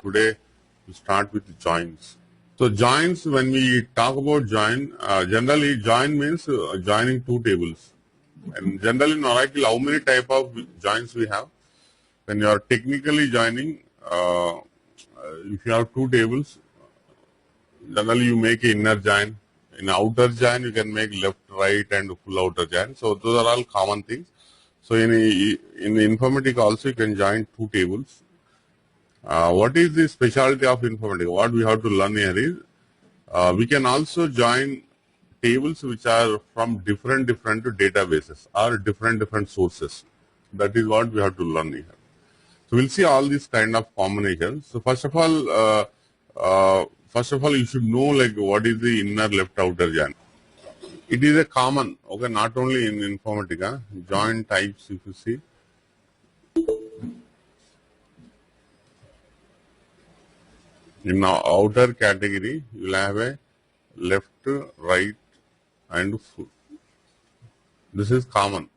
Today we start with joins. So joins, when we talk about join, generally join means joining two tables. And generally in Oracle, how many type of joins we have? When you are technically joining, if you have two tables, generally you make an inner join. In outer join, you can make left, right, and full outer join. So those are all common things. So in Informatica also you can join two tables. What is the specialty of Informatica? What we have to learn here is we can also join tables which are from different databases or different sources. That is what we have to learn here. So we'll see all these kind of combinations. So first of all, you should know like what is the inner left outer join. It is a common, okay, not only in Informatica, join types if you see. In the outer category, you will have a left, right, and full. This is common.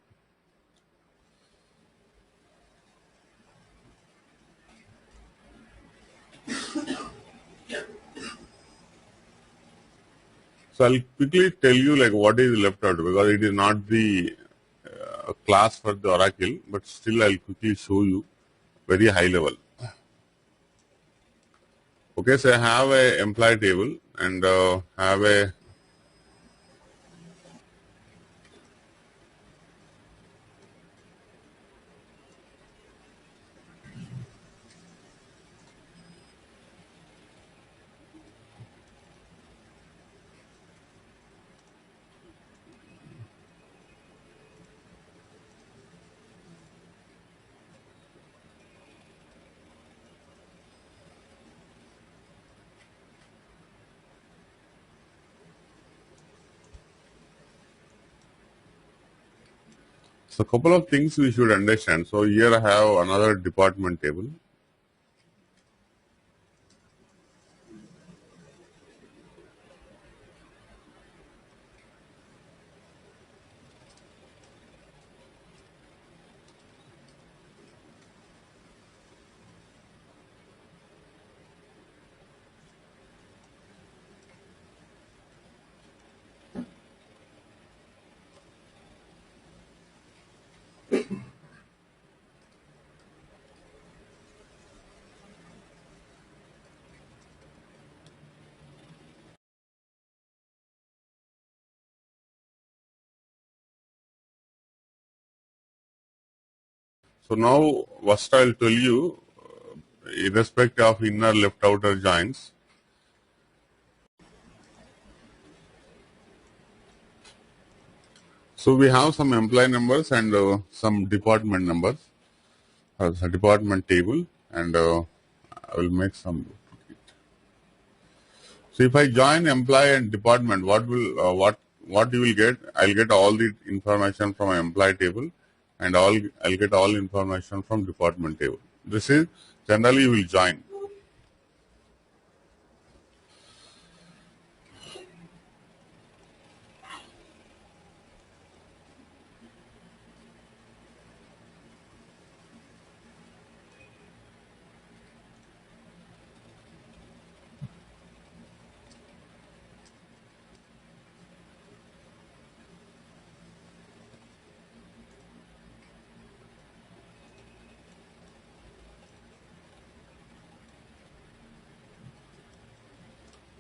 So I'll quickly tell you like what is left out because it is not the class for the Oracle, but still I'll quickly show you very high level. Okay, so I have a employee table and have a so couple of things we should understand. So here I have another department table. So now first I'll tell you irrespective of inner left outer joins. So we have some employee numbers and some department numbers, a department table, and I will make some. So if I join employee and department, what you will get? I'll get all the information from employee table, and I'll get all information from department table. This is generally you will join.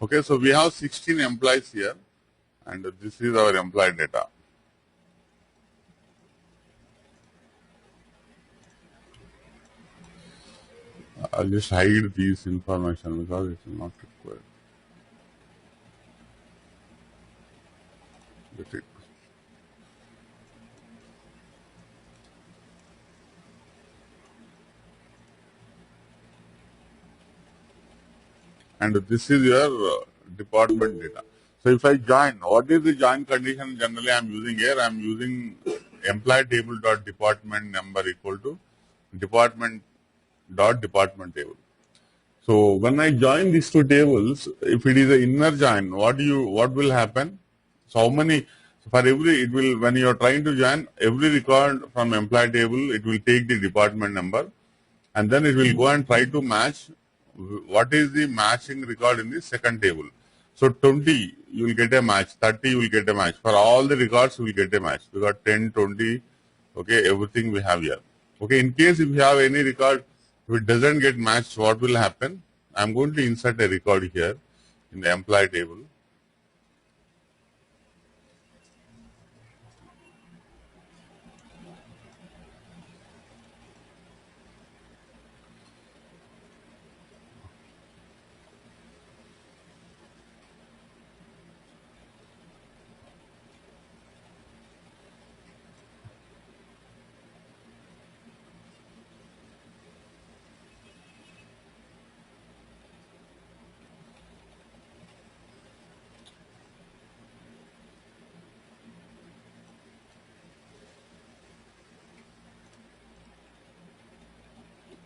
Okay, so we have 16 employees here, and this is our employee data. I'll just hide these information because it's not required. Get it. And this is your department data. So if I join, what is the join condition generally I'm using here? I'm using employee table dot department number equal to department dot department table. So when I join these two tables, if it is an inner join, what will happen? So how many? So for every, it will, when you are trying to join every record from employee table, it will take the department number, and then it will go and try to match what is the matching record in the second table. So 20, you will get a match. 30, you will get a match. For all the records, you will get a match. We got 10, 20, okay, everything we have here. Okay, in case if you have any record, if it doesn't get matched, what will happen? I'm going to insert a record here in the employee table.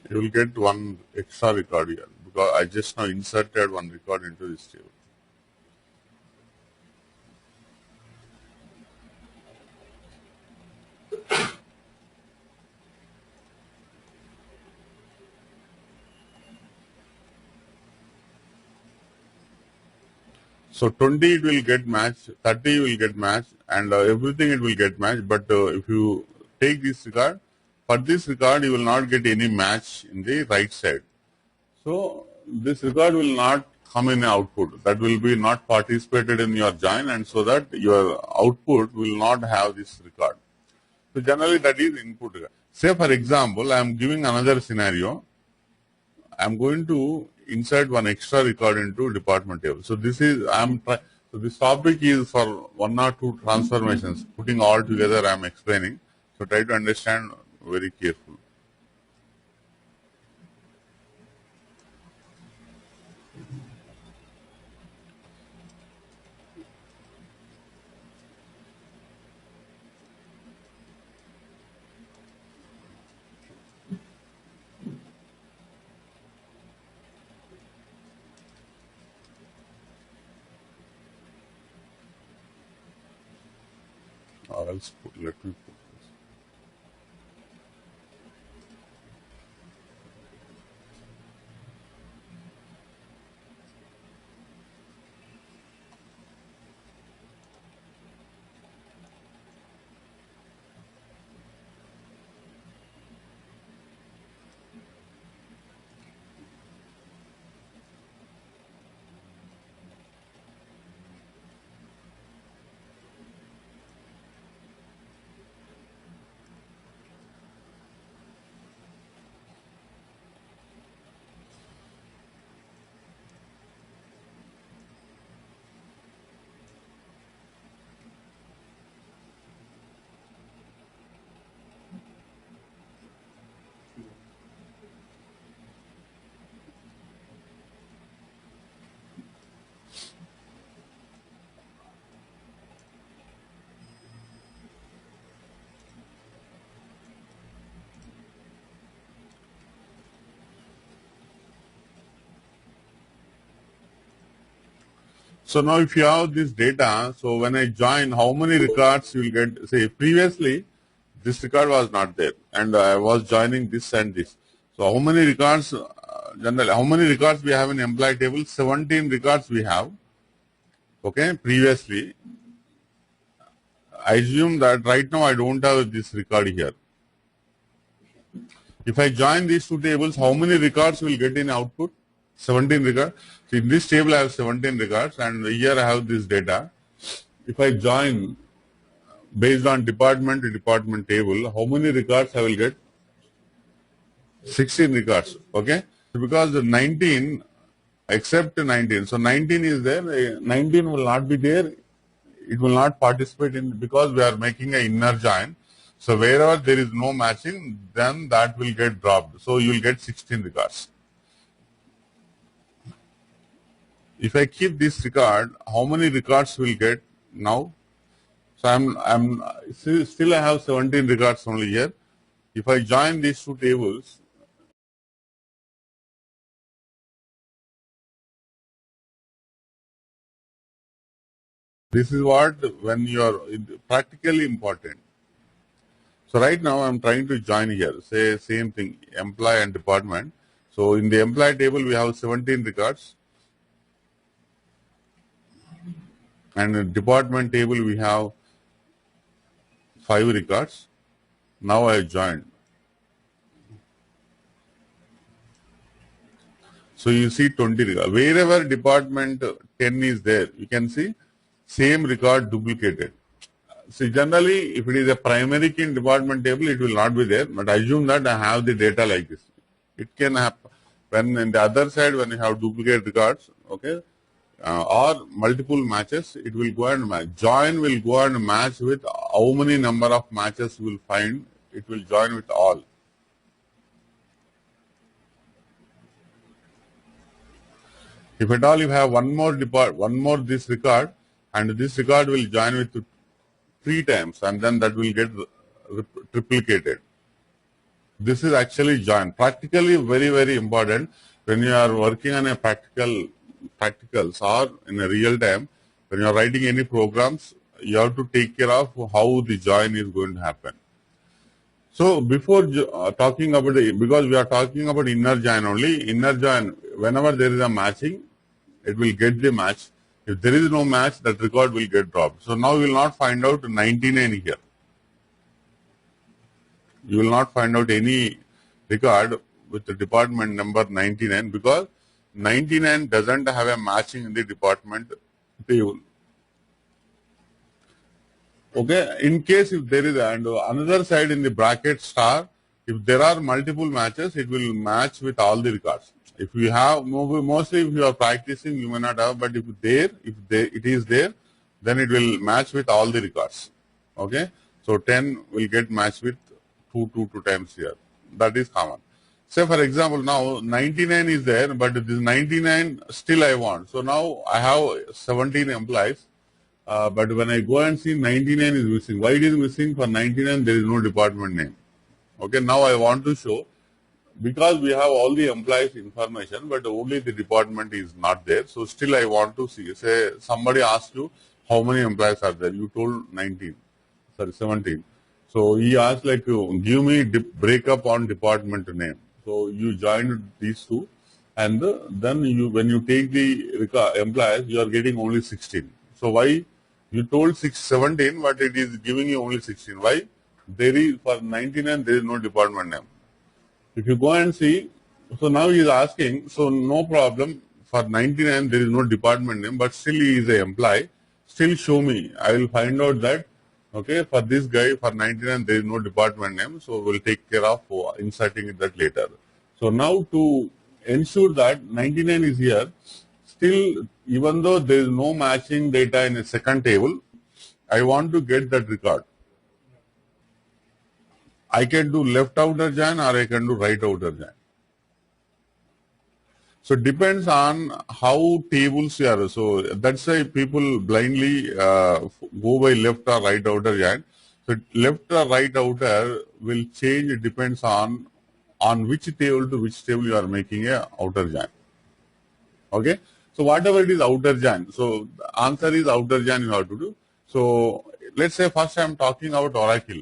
You will get one extra record here because I just now inserted one record into this table. So 20 it will get matched, 30 will get matched, and everything it will get matched. But if you take this record, for this record you will not get any match in the right side. So this record will not come in output. That will be not participated in your join, and so that your output will not have this record. So generally that is input record. Say for example, I am giving another scenario. I am going to insert one extra record into department table. So this is so this topic is for one or two transformations. Putting all together, I am explaining. So try to understand very carefully. Or else let me put this. So now if you have this data, so when I join, how many records you will get? Say previously, this record was not there, and I was joining this and this. So how many records, generally, how many records we have in employee table? 17 records we have. Okay, previously. I assume that right now I don't have this record here. If I join these two tables, how many records will get in output? 17 records. So in this table I have 17 records, and here I have this data. If I join based on department to department table, how many records I will get? 16 records. Okay, because the 19 except 19, so 19 is there, 19 will not be there. It will not participate in, because we are making an inner join. So wherever there is no matching, then that will get dropped. So you will get 16 records. If I keep this record, how many records will get now? So I'm still I have 17 records only here. If I join these two tables, this is what when you are practically important. So right now I'm trying to join here, say same thing, employee and department. So in the employee table, we have 17 records. And in department table, we have 5 records. Now I joined. So you see 20 records. Wherever department 10 is there, you can see same record duplicated. See, generally, if it is a primary key in department table, it will not be there. But assume that I have the data like this. It can happen. When in the other side, when you have duplicate records, okay, or multiple matches, it will go and match. Join will go and match with how many number of matches you will find. It will join with all. If at all you have one more this record, and this record will join with 3 times, and then that will get triplicated. This is actually join. Practically very, very important when you are working on a practicals or in a real time, when you are writing any programs, you have to take care of how the join is going to happen. So before talking about because we are talking about inner join only, inner join, whenever there is a matching, it will get the match. If there is no match, that record will get dropped. So now you will not find out 99 here. You will not find out any record with the department number 99 because 99 doesn't have a matching in the department table. Okay, in case if there is and another side in the bracket star, if there are multiple matches, it will match with all the records. If you have mostly if you are practicing, you may not have, but if it is there, then it will match with all the records. Okay, so 10 will get matched with 2 times here. That is common. Say for example, now 99 is there, but this 99 still I want. So now I have 17 employees. But when I go and see 99 is missing. Why it is missing? For 99 there is no department name. Okay, now I want to show because we have all the employees information, but only the department is not there. So still I want to see. Say somebody asked you how many employees are there. You told 17. So he asked like give me breakup on department name. So you joined these two, and then when you take the employees, you are getting only 16. So why? You told 17, but it is giving you only 16. Why? There is for 99 there is no department name. If you go and see, so now he is asking, so no problem, for 99 there is no department name, but still he is an employee, still show me. I will find out that, okay, for this guy, for 99 there is no department name, so we will take care of inserting that later. So now to ensure that 99 is here, still even though there is no matching data in a second table, I want to get that record. I can do left outer join or I can do right outer join. So it depends on how tables you are. So that's why people blindly go by left or right outer join. So left or right outer will change. It depends on which table to which table you are making a outer join. Okay. So whatever it is outer join. So the answer is outer join you have to do. So let's say first I am talking about Oracle.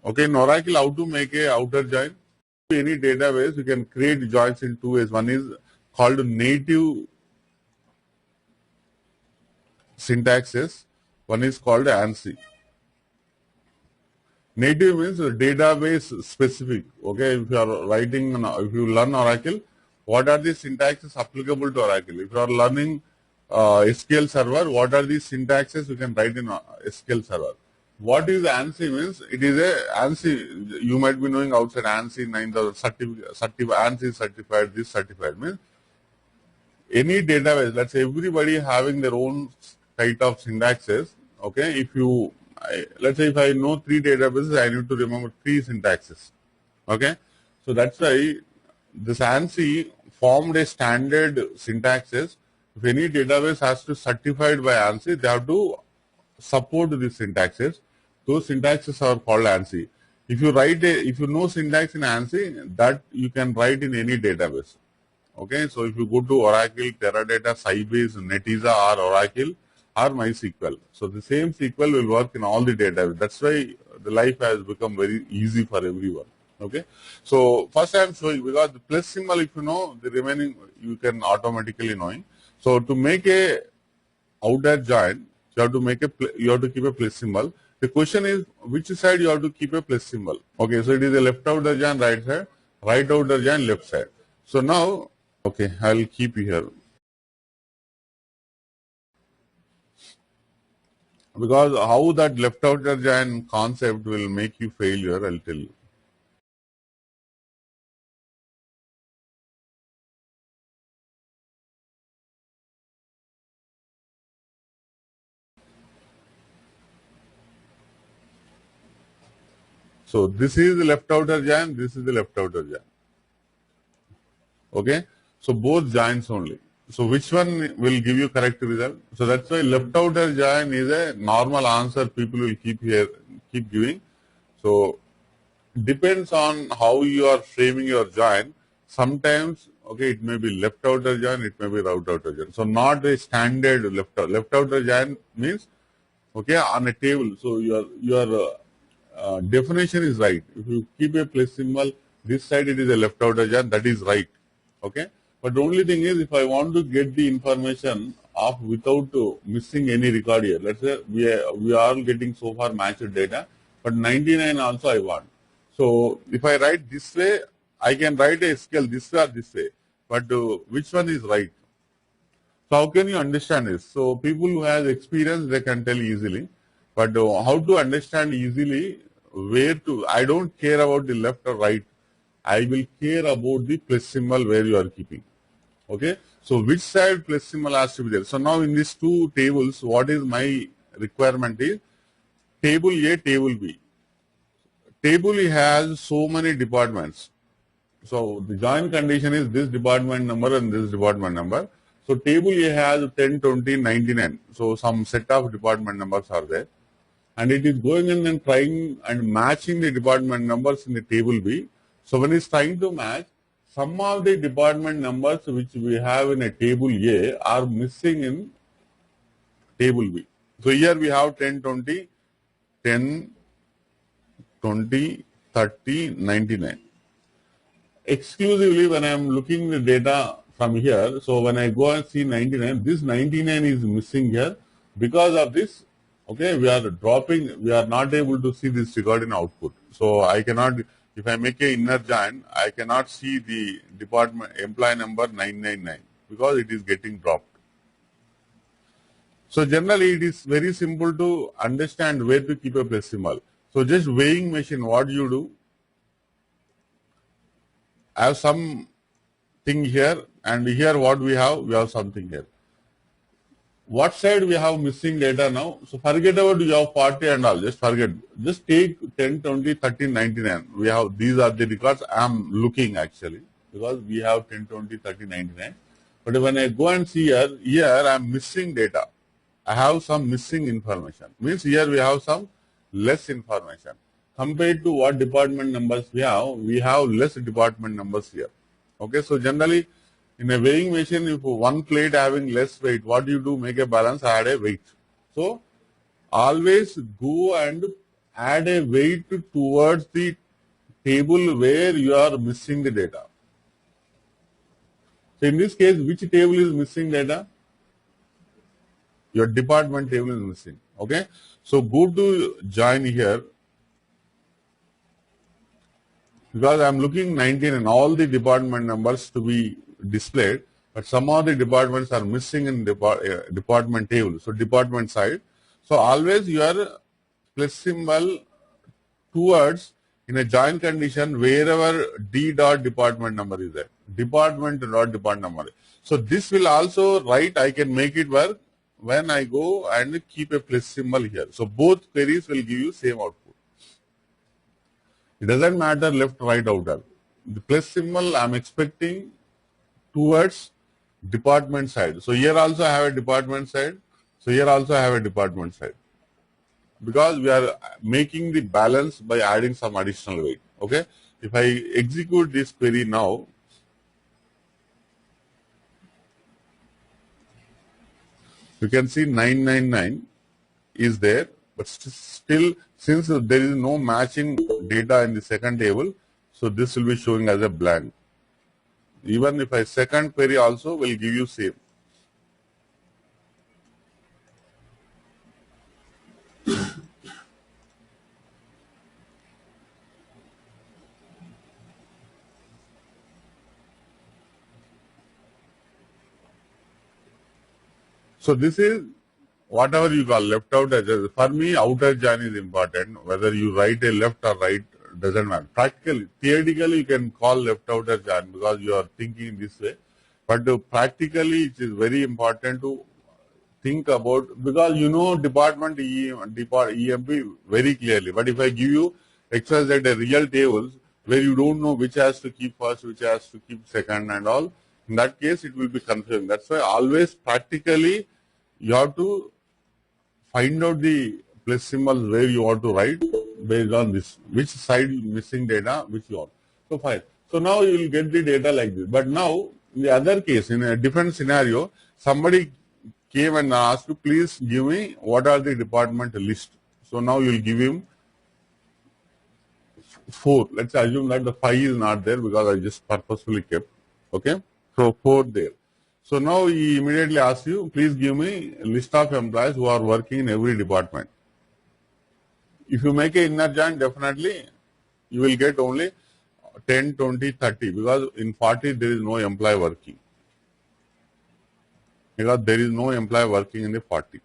Okay, in Oracle, how to make a outer join? Any database, you can create joins in 2 ways. One is called native syntaxes. One is called ANSI. Native means database specific. Okay, if you are writing, if you learn Oracle, what are the syntaxes applicable to Oracle? If you are learning SQL Server, what are the syntaxes you can write in SQL Server? What is ANSI means? It is a ANSI. You might be knowing outside ANSI 9000 ANSI certified. This certified means any database. Let's say everybody having their own type of syntaxes. Okay, if you let's say if I know 3 databases, I need to remember 3 syntaxes. Okay, so that's why this ANSI formed a standard syntaxes. If any database has to certified by ANSI, they have to support the syntaxes. Those syntaxes are called ANSI. If you know syntax in ANSI, that you can write in any database. Okay, so if you go to Oracle, Teradata, Sybase, Netezza, or Oracle, or MySQL, so the same SQL will work in all the databases. That's why the life has become very easy for everyone. Okay. So first I am showing, because the plus symbol, if you know, the remaining you can automatically knowing. So to make a outer join, you have to make you have to keep a plus symbol. The question is which side you have to keep a plus symbol. Okay, so it is a left outer join, right side, right outer join, left side. So now, okay, I'll keep here, because how that left outer join concept will make you failure, I'll tell you. So this is the left outer join, this is the left outer join. Okay, so both joins only. So which one will give you correct result? So that's why left outer join is a normal answer people will keep giving. So depends on how you are framing your join. Sometimes, okay, it may be left outer join, it may be right outer join. So not a standard left outer join means, okay, on a table. So your definition is right. If you keep a plus symbol, this side it is a left outer join, that is right. Okay, but the only thing is, if I want to get the information of without missing any record here, let's say we are all getting so far matched data, but 99 also I want. So if I write this way, I can write a scale this way or this way, but which one is right? So how can you understand this? So people who have experience, they can tell easily, but how to understand easily, where to, I don't care about the left or right, I will care about the plus symbol where you are keeping. Okay, so which side plus symbol has to be there? So now in these two tables, what is my requirement is table A, table B. Table A has so many departments. So the join condition is this department number and this department number. So table A has 10, 20, 99. So some set of department numbers are there. And it is going in and trying and matching the department numbers in the table B. So when it's trying to match, some of the department numbers which we have in a table A are missing in table B. So here we have 10, 20, 10, 20, 30, 99. Exclusively when I am looking the data from here, so when I go and see 99, this 99 is missing here. Because of this, okay, we are dropping, we are not able to see this record in output. So I cannot, if I make a inner join, I cannot see the department employee number 999 because it is getting dropped. So generally it is very simple to understand where to keep a plus symbol. So just weighing machine, what you do, I have some thing here, and here what we have something here. What side we have missing data now? So forget about you have 40 and all, just forget. Just take 10, 20, 30, 99. We have, these are the records I am looking actually, because we have 10, 20, 30, 99. But when I go and see here I am missing data. I have some missing information. Means here we have some less information. Compared to what department numbers we have less department numbers here. Okay, so generally in a weighing machine, if one plate having less weight, what you do, make a balance, add a weight. So always go and add a weight towards the table where you are missing the data. So in this case, which table is missing data? Your department table is missing. Okay, so go to join here, because I am looking 19 and all the department numbers to be displayed, but some of the departments are missing in department table, so department side. So always your plus symbol towards in a join condition wherever D dot department number is there, department dot department number. So this will also write, I can make it work when I go and keep a plus symbol here. So both queries will give you same output. It doesn't matter left, right, outer. The plus symbol I am expecting towards department side. So here also I have a department side. So here also I have a department side. Because we are making the balance by adding some additional weight. Okay. If I execute this query now, you can see 999 is there, but still since there is no matching data in the second table, So this will be showing as a blank. Even if I second query also will give you same. So this is whatever you call left out as for me outer join is important. Whether you write a left or right doesn't matter. Practically, theoretically you can call left outer join because you are thinking this way. But practically it is very important to think about because you know EMP very clearly. But if I give you XYZ a real tables where you don't know which has to keep first, which has to keep second and all, in that case it will be confusing. That's why always practically you have to find out the plus symbols where you want to write based on this, which side missing data, which you want. So fine. So now you will get the data like this. But now in the other case, in a different scenario, somebody came and asked you, please give me what are the department list. So now you will give him 4. Let's assume that the 5 is not there because I just purposefully kept. Okay. So 4 there. So now he immediately asks you, please give me a list of employees who are working in every department. If you make an inner join, definitely you will get only 10, 20, 30 because in 40 there is no employee working. Because there is no employee working in the 40.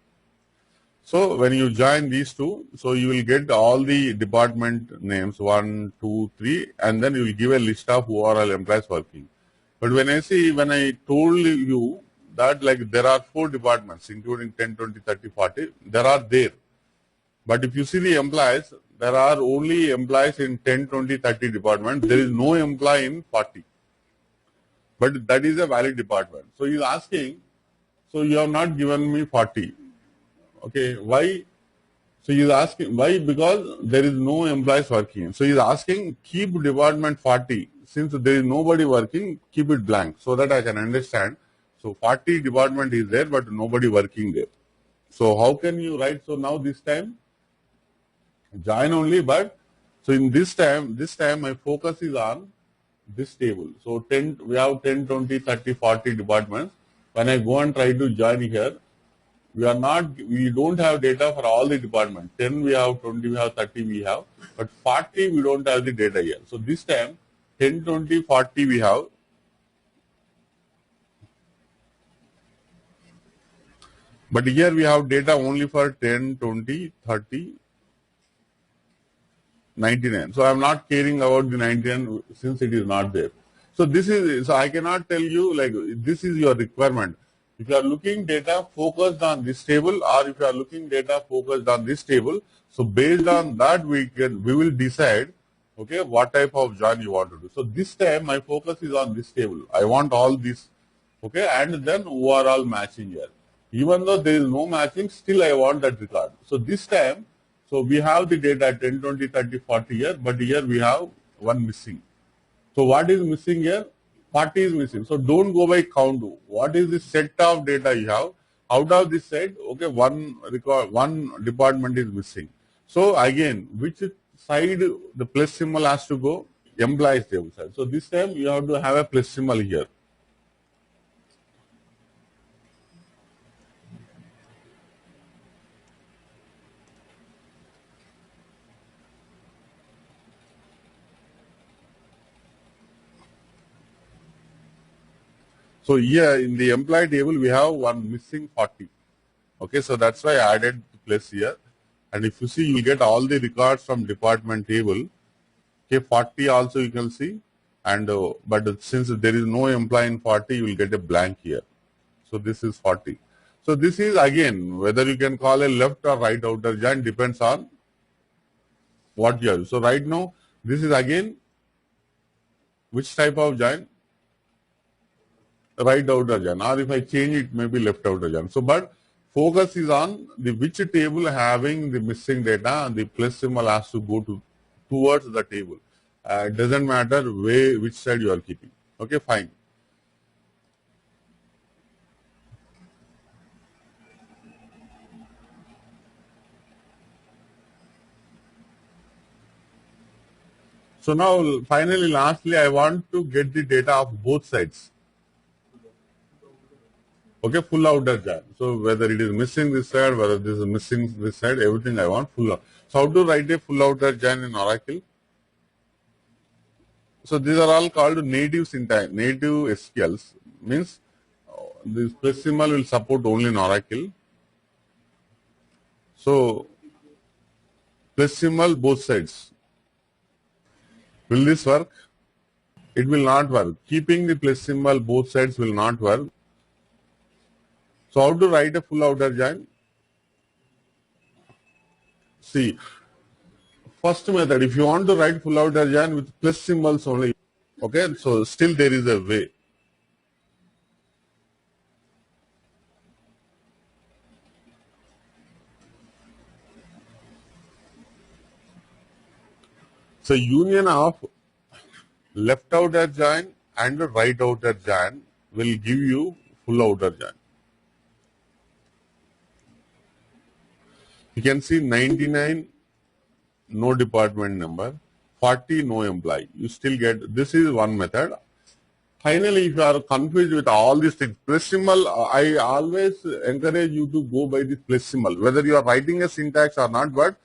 So when you join these two, so you will get all the department names 1, 2, 3, and then you will give a list of who are all employees working. But when I told you that like there are 4 departments including 10, 20, 30, 40, there are there. But if you see the employees, there are only employees in 10, 20, 30 department. There is no employee in 40. But that is a valid department. So he is asking, so you have not given me 40. Okay, why? So he is asking, why? Because there is no employees working. So he is asking, keep department 40. Since there is nobody working, keep it blank so that I can understand. So 40 department is there, but nobody working there. So how can you write? So now this time, join only, but so in this time my focus is on this table. So 10, we have 10, 20, 30, 40 departments. When I go and try to join here, we don't have data for all the departments. 10 we have, 20 we have, 30 we have, but 40 we don't have the data here. So this time 10, 20, 40 we have. But here we have data only for 10, 20, 30, 99. So I am not caring about the 99 since it is not there. So so I cannot tell you like this is your requirement. If you are looking data focused on this table or if you are looking data focused on this table, so based on that we will decide okay what type of join you want to do. So this time my focus is on this table. I want all this okay and then overall matching here. Even though there is no matching, still I want that record. So this time so we have the data 10, 20, 30, 40 here, but here we have one missing. So what is missing here? 40 is missing. So don't go by count. What is the set of data you have? Out of this set, okay, one department is missing. So again, which side the plus symbol has to go? Employees table side. So this time you have to have a plus symbol here. So here in the employee table, we have one missing 40. Okay, so that's why I added the place here. And if you see, you get all the records from department table. Okay, 40 also you can see. And but since there is no employee in 40, you will get a blank here. So this is 40. So this is again, whether you can call a left or right outer join depends on what you have. So right now, this is again, which type of join? Right outer join, or if I change it, maybe left outer join. So, but focus is on the which table having the missing data, and the plus symbol has to go towards the table. It doesn't matter which side you are keeping. Okay, fine. So now finally lastly I want to get the data of both sides. Okay, full outer join. So whether it is missing this side, whether this is missing this side, everything I want full out. So how to write a full outer join in Oracle? So these are all called native syntax, native SQLs. Means this plus symbol will support only in Oracle. So plus symbol both sides. Will this work? It will not work. Keeping the plus symbol both sides will not work. So how to write a full outer join? See, first method, if you want to write full outer join with plus symbols only, okay, so still there is a way. So union of left outer join and right outer join will give you full outer join. You can see 99 no department number, 40 no employee. You still get, this is one method. Finally, if you are confused with all these things, plus symbol, I always encourage you to go by this plus symbol, whether you are writing a syntax or not, but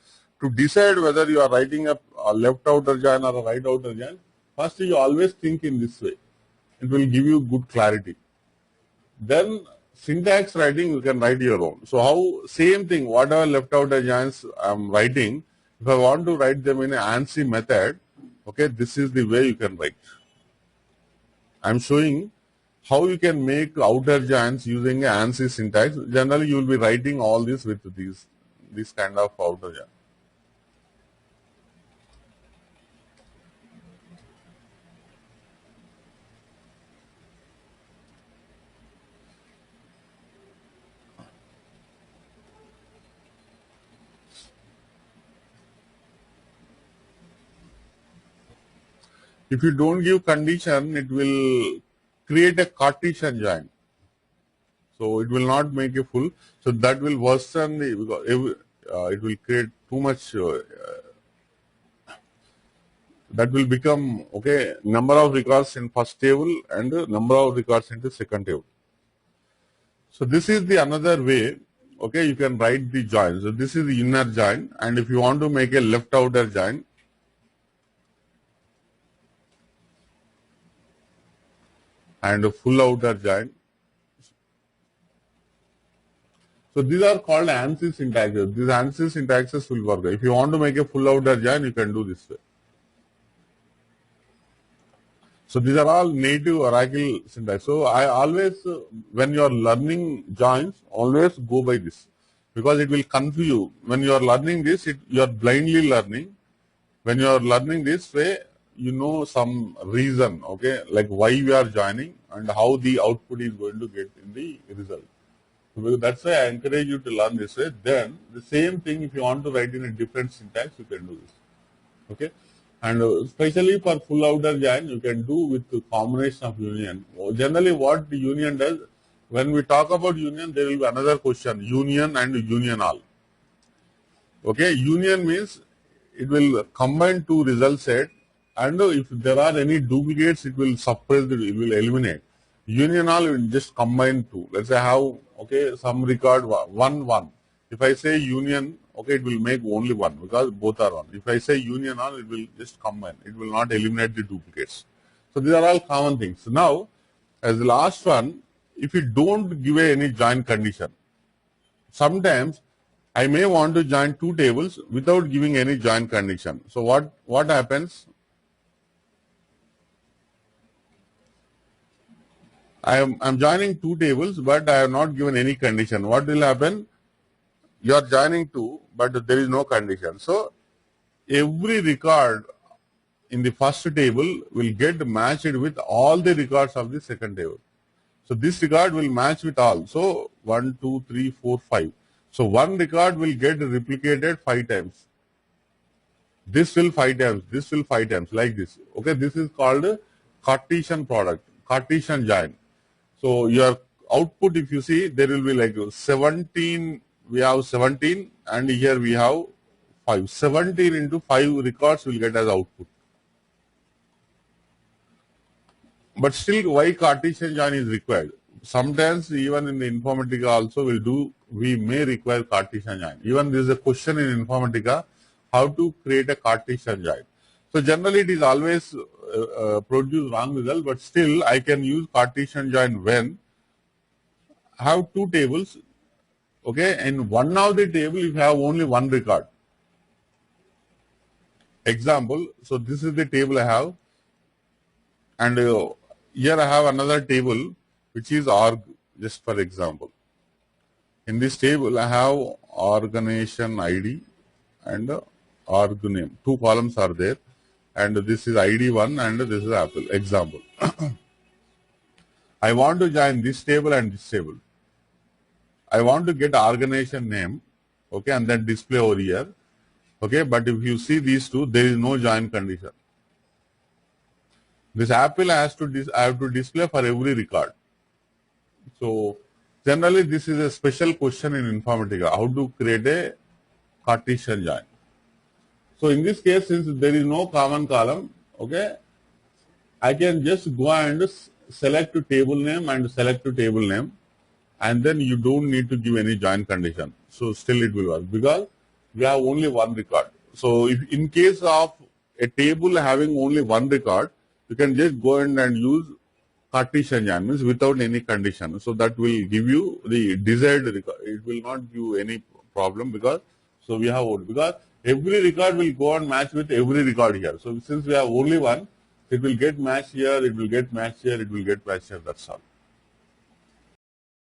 to decide whether you are writing a left outer join or a right outer join, first you always think in this way. It will give you good clarity. Then syntax writing, you can write your own. So how, same thing, whatever left outer joins I am writing, if I want to write them in an ANSI method, okay, this is the way you can write. I am showing how you can make outer joins using a ANSI syntax. Generally, you will be writing all this with this kind of outer join. If you don't give condition, it will create a Cartesian join. So it will not make a full. So that will worsen the, because it will create too much. That will become, okay, number of records in first table and number of records in the second table. So this is the another way. Okay, you can write the join. So this is the inner join, and if you want to make a left outer join, and a full outer join. So these are called ANSI syntaxes. These ANSI syntaxes will work. If you want to make a full outer join, you can do this way. So these are all native Oracle syntax. So I always, when you are learning joins, always go by this, because it will confuse you. When you are learning this, you are blindly learning. When you are learning this way, you know some reason, okay, like why we are joining and how the output is going to get in the result. So that's why I encourage you to learn this way. Then the same thing, if you want to write in a different syntax, you can do this. Okay, and especially for full outer join, you can do with the combination of union. Generally, what the union does, when we talk about union, there will be another question: union and union all. Okay, union means it will combine two result set, and if there are any duplicates, it will suppress, it will eliminate. Union all will just combine two. Let's say I have, okay, some record 1. If I say union, okay, it will make only one because both are one. If I say union all, it will just combine. It will not eliminate the duplicates. So these are all common things. So now, as the last one, if you don't give any join condition, sometimes I may want to join two tables without giving any join condition. So what happens? I'm joining two tables, but I have not given any condition. What will happen? You are joining two, but there is no condition. So every record in the first table will get matched with all the records of the second table. So this record will match with all. So 1, 2, 3, 4, 5. So one record will get replicated 5 times. This will 5 times. This will 5 times, like this. Okay, this is called Cartesian product, Cartesian join. So your output, if you see, there will be like 17. We have 17, and here we have 5. 17 into 5 records will get as output. but still why Cartesian join is required? Sometimes even in the Informatica also we may require Cartesian join. Even there is a question in Informatica how to create a Cartesian join. So generally it is always produce wrong result, but still I can use Cartesian join when I have two tables, okay, and one of the table if you have only one record. Example, so this is the table I have, and here I have another table which is org, just for example. In this table I have organization ID and org name. Two columns are there, and this is ID 1 and this is Apple. Example. I want to join this table and this table. I want to get organization name, okay, and then display over here. Okay, but if you see these two, there is no join condition. This Apple I have to display for every record. So generally this is a special question in Informatica, how to create a Cartesian join. So in this case, since there is no common column, okay, I can just go and select table name and select table name, and then you don't need to give any join condition. So still it will work because we have only one record. So if in case of a table having only one record, you can just go in and use Cartesian join, means without any condition. So that will give you the desired record. It will not give any problem because so we have because every record will go and match with every record here. So since we have only one, it will get matched here, it will get matched here, it will get matched here. That's all.